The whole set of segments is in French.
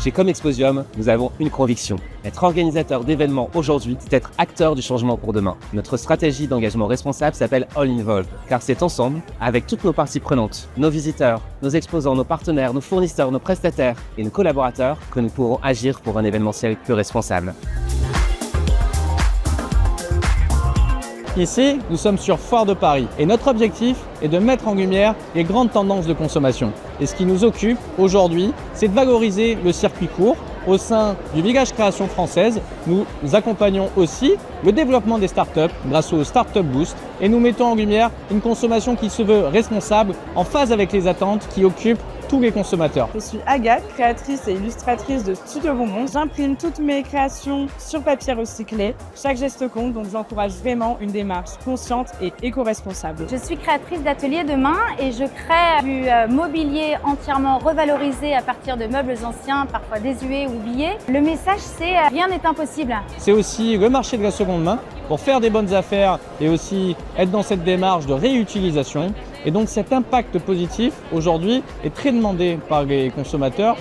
Chez Comexposium, nous avons une conviction. Être organisateur d'événements aujourd'hui, c'est être acteur du changement pour demain. Notre stratégie d'engagement responsable s'appelle All Involved, car c'est ensemble, avec toutes nos parties prenantes, nos visiteurs, nos exposants, nos partenaires, nos fournisseurs, nos prestataires et nos collaborateurs, que nous pourrons agir pour un événementiel plus responsable. Ici, nous sommes sur Foire de Paris et notre objectif est de mettre en lumière les grandes tendances de consommation. Et ce qui nous occupe aujourd'hui, c'est de valoriser le circuit court. Au sein du Village Création Française, nous accompagnons aussi le développement des startups grâce au Startup Boost et nous mettons en lumière une consommation qui se veut responsable, en phase avec les attentes qui occupent tous les consommateurs. Je suis Agathe, créatrice et illustratrice de Studio Bonbon. J'imprime toutes mes créations sur papier recyclé. Chaque geste compte, donc j'encourage vraiment une démarche consciente et éco-responsable. Je suis créatrice d'ateliers de main et je crée du mobilier entièrement revalorisé à partir de meubles anciens, parfois désuets ou oubliés. Le message, c'est rien n'est impossible. C'est aussi le marché de la seconde main pour faire des bonnes affaires et aussi être dans cette démarche de réutilisation. Et donc cet impact positif aujourd'hui est très demandé par les consommateurs.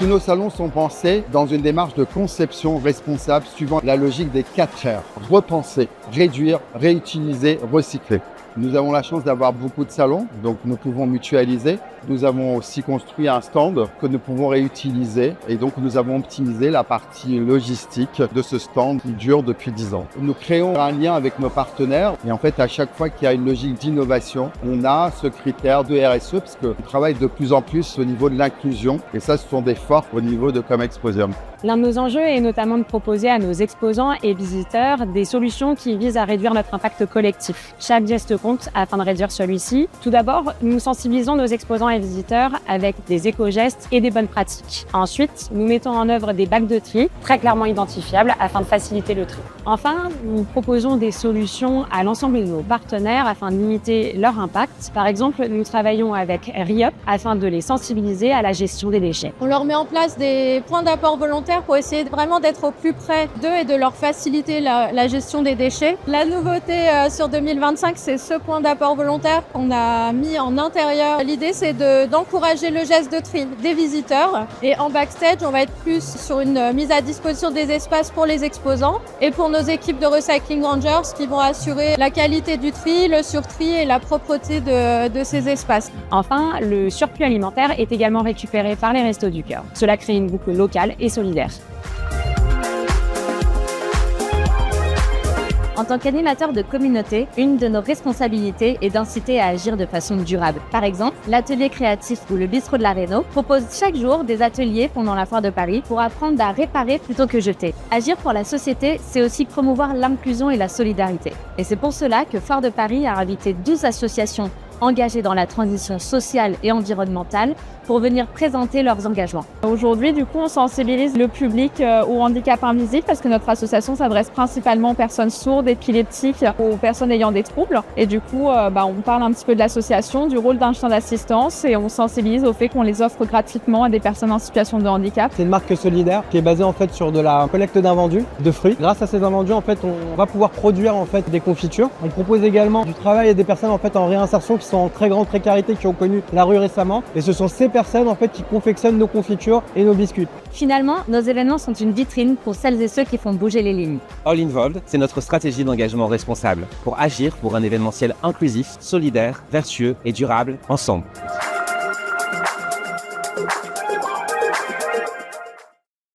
Tous nos salons sont pensés dans une démarche de conception responsable suivant la logique des 4 R. Repenser, réduire, réutiliser, recycler. Nous avons la chance d'avoir beaucoup de salons, donc nous pouvons mutualiser. Nous avons aussi construit un stand que nous pouvons réutiliser et donc nous avons optimisé la partie logistique de ce stand qui dure depuis 10 ans. Nous créons un lien avec nos partenaires et en fait à chaque fois qu'il y a une logique d'innovation, on a ce critère de RSE parce qu'on travaille de plus en plus au niveau de l'inclusion et ça ce sont des forces au niveau de Comexposium. L'un de nos enjeux est notamment de proposer à nos exposants et visiteurs des solutions qui visent à réduire notre impact collectif. Chaque geste compte afin de réduire celui-ci. Tout d'abord, nous sensibilisons nos exposants et visiteurs avec des éco-gestes et des bonnes pratiques. Ensuite, nous mettons en œuvre des bacs de tri très clairement identifiables afin de faciliter le tri. Enfin, nous proposons des solutions à l'ensemble de nos partenaires afin de limiter leur impact. Par exemple, nous travaillons avec RIOP afin de les sensibiliser à la gestion des déchets. On leur met en place des points d'apport volontaires pour essayer vraiment d'être au plus près d'eux et de leur faciliter la gestion des déchets. La nouveauté sur 2025, c'est ce point d'apport volontaire qu'on a mis en intérieur. L'idée, c'est d'encourager le geste de tri des visiteurs. Et en backstage, on va être plus sur une mise à disposition des espaces pour les exposants et pour nos équipes de Recycling Rangers qui vont assurer la qualité du tri, le surtri et la propreté de ces espaces. Enfin, le surplus alimentaire est également récupéré par les Restos du Cœur. Cela crée une boucle locale et solidaire. En tant qu'animateur de communauté, une de nos responsabilités est d'inciter à agir de façon durable. Par exemple, l'atelier créatif ou le bistrot de la Réno propose chaque jour des ateliers pendant la Foire de Paris pour apprendre à réparer plutôt que jeter. Agir pour la société, c'est aussi promouvoir l'inclusion et la solidarité. Et c'est pour cela que Foire de Paris a invité 12 associations engagées dans la transition sociale et environnementale pour venir présenter leurs engagements. Aujourd'hui, du coup, on sensibilise le public au handicap invisible parce que notre association s'adresse principalement aux personnes sourdes, épileptiques, aux personnes ayant des troubles. Et du coup, on parle un petit peu de l'association, du rôle d'un chien d'assistance et on sensibilise au fait qu'on les offre gratuitement à des personnes en situation de handicap. C'est une marque solidaire qui est basée en fait sur de la collecte d'invendus de fruits. Grâce à ces invendus, en fait, on va pouvoir produire en fait des confitures. On propose également du travail à des personnes en fait en réinsertion qui sont en très grande précarité, qui ont connu la rue récemment. Et ce sont ces personnes en fait qui confectionnent nos confitures et nos biscuits. Finalement, nos événements sont une vitrine pour celles et ceux qui font bouger les lignes. All Involved, c'est notre stratégie d'engagement responsable pour agir pour un événementiel inclusif, solidaire, vertueux et durable ensemble.